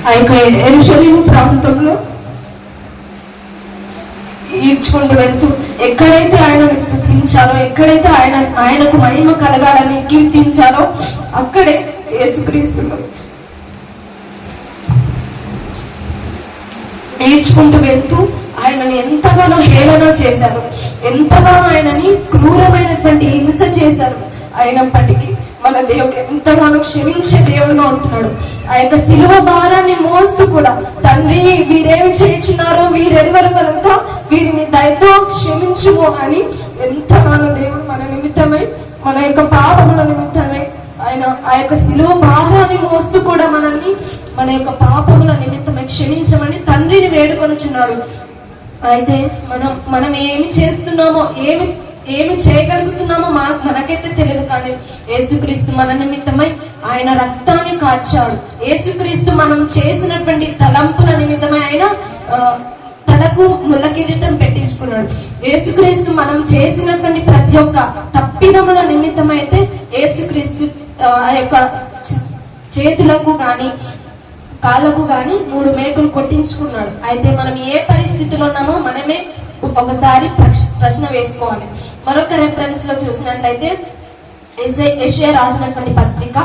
ఆ యొక్క యెరూషలేము ప్రాంతంలో ఈడ్చుకుంటూ వెళ్తూ ఎక్కడైతే ఆయనను స్తుతించారో, ఎక్కడైతే ఆయనకు మహిమ కలగాలని కీర్తించారో అక్కడే యేసుక్రీస్తును ఈడ్చుకుంటూ వెళ్తూ ఆయనని ఎంతగానో హేళన చేశారు, ఎంతగానో ఆయనని క్రూరమైనటువంటి హింస చేశారు. అయినప్పటికీ మన దేవుడు ఎంతగానో క్షమించే దేవుడుగా ఉంటున్నాడు. ఆ యొక్క శిలువ భారాన్ని మోస్తూ కూడా తండ్రి వీరేమి చేయించున్నారో వీరెరుగరు కనుక వీరిని దయతో క్షమించుము అని ఎంతగానో దేవుడు మన నిమిత్తమై, మన యొక్క పాపముల నిమిత్తమై ఆయన ఆ యొక్క శిలువ భారాన్ని మోస్తూ కూడా మనల్ని మన యొక్క పాపముల నిమిత్తమై క్షమించమని తండ్రిని వేడుకొనుచున్నాడు. అయితే మనం ఏమి చేస్తున్నామో, ఏమి చేయగలుగుతున్నామో మనకైతే తెలియదు. కానీ యేసుక్రీస్తు మన నిమిత్తమై ఆయన రక్తాన్ని కార్చాడు. యేసుక్రీస్తు మనం చేసినటువంటి తలంపుల నిమిత్తమై ఆయన తలకు ముళ్ళ కిరీటం పెట్టించుకున్నాడు. యేసుక్రీస్తు మనం చేసినటువంటి ప్రతి ఒక్క తప్పిదముల నిమిత్తమైతే యేసుక్రీస్తు ఆ యొక్క చేతులకు గాని కాళ్ళకు గాని 3 మేకులు కొట్టించుకున్నాడు. అయితే మనం ఏ పరిస్థితిలో ఉన్నామో మనమే ఒకసారి ప్రశ్న వేసుకోవాలి. మరొక రెఫరెన్స్ లో చూసినట్లయితే యెషయా రాసినటువంటి పత్రిక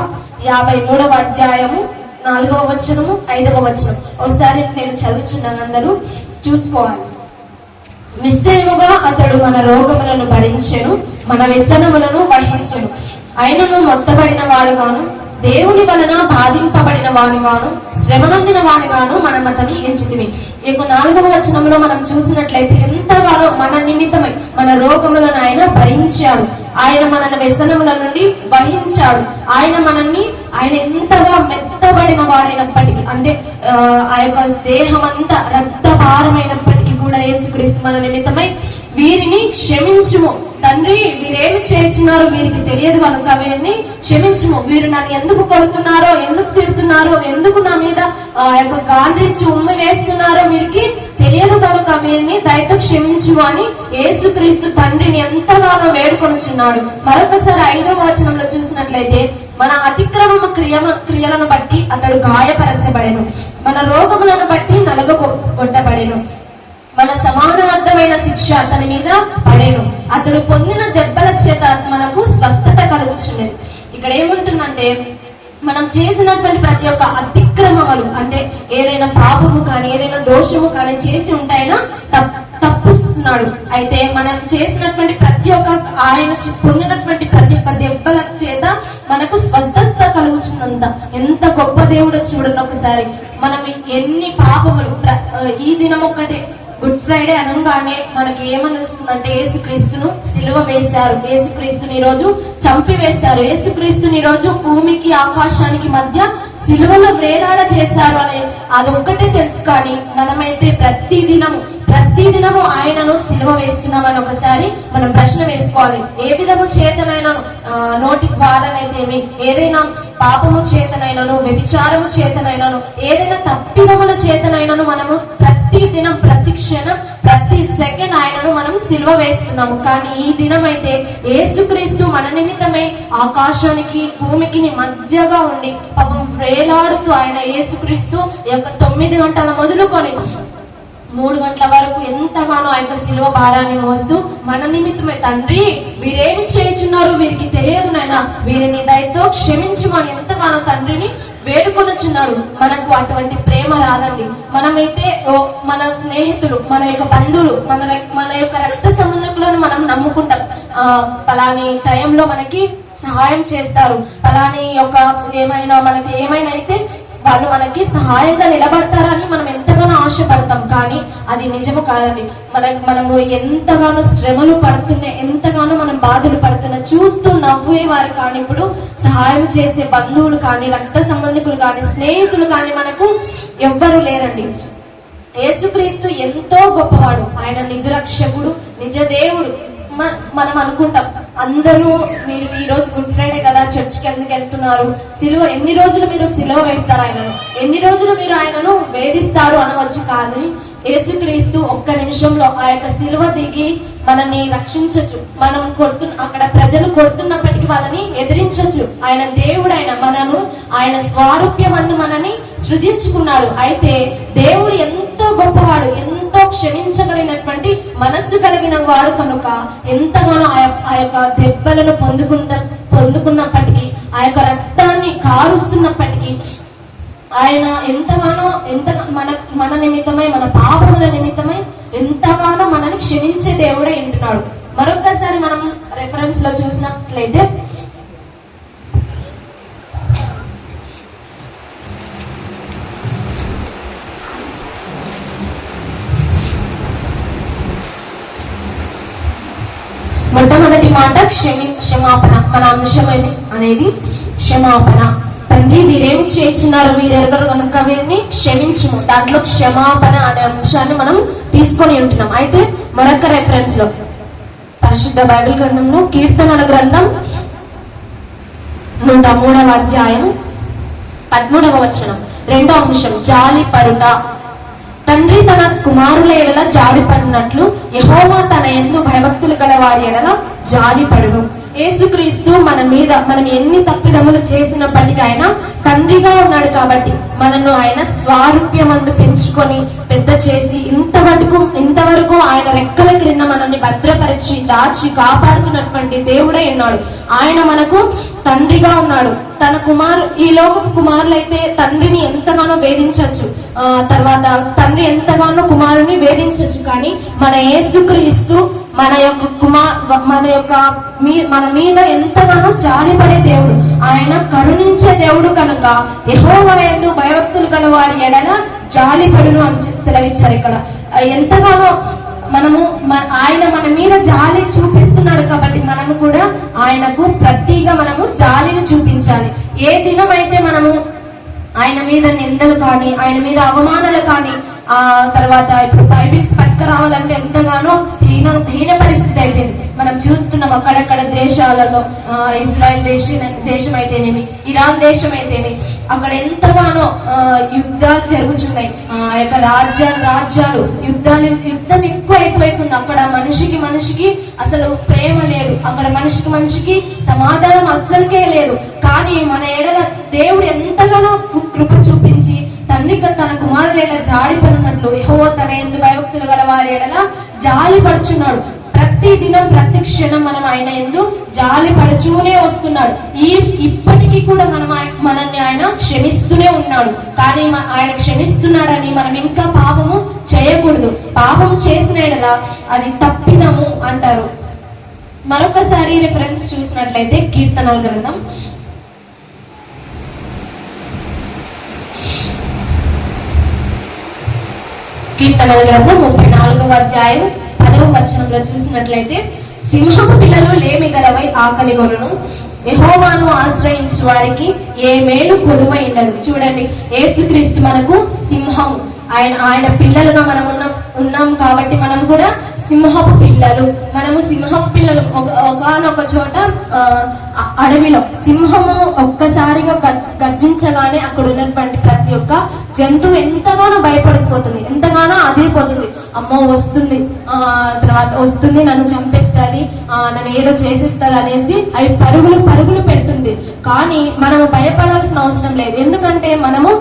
53వ అధ్యాయము 4వ వచనము 5వ వచనం ఒకసారి నేను చదువుచున్నాను, అందరూ చూసుకోవాలి. నిశ్చయముగా అతడు మన రోగములను భరించెను, మన వ్యసనములను వహించెను. ఆయనను మొత్తబడిన వాడుగాను, దేవుని వలన బాధింపబడిన వాడుగాను, శ్రమనొందిన వాడుగాను మనం అతని ఎంచితిమి. ఈ 4వ వచనంలో మనం చూసినట్లయితే ఎంతగానో మన నిమిత్తమై మన రోగములను ఆయన భరించాడు. ఆయన మన వ్యసనముల నుండి వహించాడు. ఆయన ఎంతగా మెత్తబడిన వాడైనప్పటికీ, అంటే ఆ యొక్క దేహం అంతా రక్తభారమైనప్పటికీ కూడా యేసుక్రీస్తు మన నిమిత్తమై వీరిని క్షమించుము తండ్రి, వీరేమి చేస్తున్నారో వీరికి తెలియదు కనుక వీరిని క్షమించుము. వీరు నన్ను ఎందుకు కొడుతున్నారో, ఎందుకు తిడుతున్నారో, ఎందుకు నా మీద ఆ యొక్క గాండ్రించి ఉమ్మి వేస్తున్నారో వీరికి తెలియదు కనుక వీరిని దయతో క్షమించుము అని యేసుక్రీస్తు తండ్రిని ఎంతగానో వేడుకొనుచున్నాడు. మరొకసారి 5వ వచనంలో చూసినట్లయితే మన అతిక్రమ క్రియలను బట్టి అతడు గాయపరచబడెను, మన రోగములను బట్టి నలగొట్టబడెను, మన సమానార్థమైన శిక్ష అతని మీద పడేను, అతడు పొందిన దెబ్బల చేత మనకు స్వస్థత కలుగుచున్నది. ఇక్కడ ఏముంటుందంటే మనం చేసినటువంటి ప్రతి ఒక్క అతిక్రమములు, అంటే ఏదైనా పాపము కానీ ఏదైనా దోషము కానీ చేసి ఉంటాయినా తప్పుస్తున్నాడు. అయితే మనం చేసినటువంటి ప్రతి ఒక్క ఆయన పొందినటువంటి ప్రతి ఒక్క దెబ్బల చేత మనకు స్వస్థత కలుగుచున్నంత ఎంత గొప్ప దేవుడో చూడండి ఒకసారి. మనం ఎన్ని పాపములు ఈ దినం ఒక్కటే గుడ్ ఫ్రైడే అనగానే మనకి ఏమనిస్తుందంటే యేసుక్రీస్తును సిలువ వేశారు, యేసుక్రీస్తుని ఈరోజు చంపి వేశారు, యేసుక్రీస్తుని ఈరోజు భూమికి ఆకాశానికి మధ్య సిలువలో వేలాడ చేశారు అనే అదొక్కటే తెలుసు. కానీ మనమైతే ప్రతిదినము ఆయనను సిలువ వేస్తున్నామని ఒకసారి మనం ప్రశ్న వేసుకోవాలి. ఏ విధము చేతనైనాను, నోటి ద్వారానైతేమి, ఏదైనా పాపము చేతనైనాను, వ్యభిచారము చేతనైనాను, ఏదైనా తప్పిదముల చేతనైనాను మనము ప్రతిదినం, ప్రతి క్షణం, ప్రతి సెకండ్ ఆయనను మనం సిలువ వేస్తున్నాము. కానీ ఈ దినం అయితే యేసుక్రీస్తు మన నిమిత్తమై ఆకాశానికి భూమికి మధ్యగా ఉండి పాపం వేలాడుతూ ఆయన యేసుక్రీస్తు ఈ యొక్క 9 గంటల మొదలుకొని 3 గంటల వరకు ఎంతగానో ఆ యొక్క శిలువ భారాన్ని మోస్తూ మన నిమిత్తమే తండ్రి వీరేమి చేయుచున్నారు వీరికి తెలియదు నాయనా, వీరిని దయతో క్షమించమని ఎంతగానో తండ్రిని వేడుకొనుచున్నాడు. మనకు అటువంటి ప్రేమ రాదండి. మనమైతే మన స్నేహితులు, మన యొక్క బంధువులు, మన యొక్క రక్త సంబంధికులను మనం నమ్ముకుంటాం. పలాని టైంలో మనకి సహాయం చేస్తారు, పలాని యొక్క మనకి ఏమైనా అయితే వాళ్ళు మనకి సహాయంగా నిలబడతారని మనం ఎంతగానో ఆశపడతాం. కానీ అది నిజము కాదండి. మనము ఎంతగానో శ్రమలు పడుతున్నా, ఎంతగానో మనం బాధలు పడుతున్నా చూస్తూ నవ్వేవారు కానీ ఇప్పుడు సహాయం చేసే బంధువులు కానీ, రక్త సంబంధికులు కానీ, స్నేహితులు కానీ మనకు ఎవ్వరూ లేరండి. యేసుక్రీస్తు ఎంతో గొప్పవాడు, ఆయన నిజ రక్షకుడు, నిజ దేవుడు. మనం అనుకుంటాం అందరూ మీరు ఈ రోజు గుడ్ ఫ్రైడే కదా చర్చికి ఎందుకు వెళ్తున్నారు, ఎన్ని రోజులు మీరు సిలువ వేస్తారు ఆయనను, ఎన్ని రోజులు మీరు ఆయనను వేధిస్తారు అనవచ్చు. కాదని యేసుక్రీస్తు ఒక్క నిమిషంలో ఆ యొక్క సిలువ దిగి మనల్ని రక్షించచ్చు. మనం అక్కడ ప్రజలు కొడుతున్నప్పటికీ వాళ్ళని ఎదిరించచ్చు. ఆయన దేవుడు, ఆయన మనను ఆయన స్వారూప్యమందు మనని సృజించుకున్నాడు. అయితే దేవుడు ఎంతో గొప్పవాడు, ఎంతో క్షమించగలిగినటువంటి మనస్సు కలిగిన వాడు కనుక ఎంతగానో ఆ యొక్క దెబ్బలను పొందుకున్నప్పటికీ, ఆ యొక్క రక్తాన్ని కారుస్తున్నప్పటికీ ఆయన ఎంతగానో మన నిమిత్తమై, మన పాపముల నిమిత్తమై ఎంతగానో మనల్ని క్షమించే దేవుడే ఉంటున్నాడు. మరొకసారి మనం రెఫరెన్స్ లో చూసినట్లయితే మొట్టమొదటి మాట క్షమాపణ. మన అంశం అనేది క్షమాపణ. తండ్రి, వీరేమి చేస్తున్నారు, వీరెరగరు కనుక వీరిని క్షమించుము. దాంట్లో క్షమాపణ అనే అంశాన్ని మనం తీసుకొని ఉంటున్నాం. అయితే మరొక రెఫరెన్స్ లో పరిశుద్ధ బైబిల్ గ్రంథంలో కీర్తనల గ్రంథం 103వ అధ్యాయం 13వ వచనం, 2వ అంశం జాలి పడుట. తండ్రి తన కుమారుల ఎడల జాలి పడినట్లు యెహోవా తన యందు భయభక్తులు గల వారి ఎడల జాలి పడును. యేసుక్రీస్తు మనం ఎన్ని తప్పిదములు చేసినప్పటికీ ఆయన తండ్రిగా ఉన్నాడు కాబట్టి మనను ఆయన స్వారూప్యమందు పెంచుకొని పెద్ద చేసి ఇంతవరకు ఆయన రెక్కల క్రింద మనల్ని భద్రపరిచి దాచి కాపాడుతున్నటువంటి దేవుడే ఉన్నాడు. ఆయన మనకు తండ్రిగా ఉన్నాడు. ఈ లోకపు కుమారులైతే తండ్రిని ఎంతగానో వేధించవచ్చు, తర్వాత తండ్రి ఎంతగానో కుమారుని వేధించవచ్చు. కానీ మన యేసుక్రీస్తు మన మీద ఎంతగానో జాలిపడే దేవుడు, ఆయన కరుణించే దేవుడు కనుక యెహోవా యందు భయభక్తులు గల వారి ఎడల జాలిపడును అని సెలవిచ్చారు. ఇక్కడ ఎంతగానో ఆయన మన మీద జాలి చూపిస్తున్నాడు కాబట్టి మనము కూడా ఆయనకు ప్రతిగా మనము జాలిని చూపించాలి. ఏ దినమైతే మనము ఆయన మీద నిందలు కానీ, ఆయన మీద అవమానాలు కానీ, తర్వాత ఇప్పుడు బైబిల్స్ పట్టుకురావాలంటే ఎంతగానో హీన పరిస్థితి అయిపోయింది. మనం చూస్తున్నాం అక్కడక్కడ దేశాలలో, ఇజ్రాయెల్ దేశం అయితేనేమి, ఇరాన్ దేశం అయితేమి, అక్కడ ఎంతగానో యుద్ధాలు జరుగుతున్నాయి. ఆ యొక్క రాజ్యాలు యుద్ధం ఎక్కువ అయిపోతుంది. అక్కడ మనిషికి అసలు ప్రేమ లేదు, అక్కడ మనిషికి సమాధానం అస్సలకే లేదు. కానీ మన ఎడల దేవుడు ఎంతగానో కృప చూపించి తండ్రి తన కుమారుల ఎడల జాలి పడినట్లు యెహోవా తన యందు భయభక్తులు గల వారి ఎడల జాలి పడుచున్నాడు. ప్రతి దినం ప్రతి క్షణం మనం ఆయన యందు జాలి పడుచూనే వస్తున్నాడు. ఇప్పటికీ కూడా మనల్ని ఆయన క్షమిస్తూనే ఉన్నాడు. కానీ ఆయన క్షమిస్తున్నాడని మనం ఇంకా పాపము చేయకూడదు. పాపం చేసిన ఎడల అది తప్పిదము అంటారు. మరొకసారి రిఫరెన్స్ చూసినట్లయితే కీర్తనల గ్రంథం 34వ అధ్యాయం 10వ వచనంలో చూసినట్లయితే సింహపు పిల్లలు లేమి గలవై ఆకలి గొనును, యెహోవాను ఆశ్రయించు వారికి ఏ మేలు కొదువై ఉండదు. చూడండి, యేసుక్రీస్తు మనకు సింహము, ఆయన పిల్లలుగా మనం ఉన్నాం కాబట్టి మనం కూడా సింహపు పిల్లలు. ఒకనొక చోట అడవిలో సింహము ఒక్కసారిగా గర్జించగానే అక్కడ ఉన్నటువంటి ప్రతి ఒక్క జంతువు ఎంతగానో భయపడిపోతుంది, ఎంతగానో అదిరిపోతుంది. అమ్మో వస్తుంది, తర్వాత వస్తుంది, నన్ను చంపేస్తుంది, నన్ను ఏదో చేసేస్తుంది అనేసి అవి పరుగులు పెడుతుంది. కానీ మనము భయపడాల్సిన అవసరం లేదు. ఎందుకంటే మనము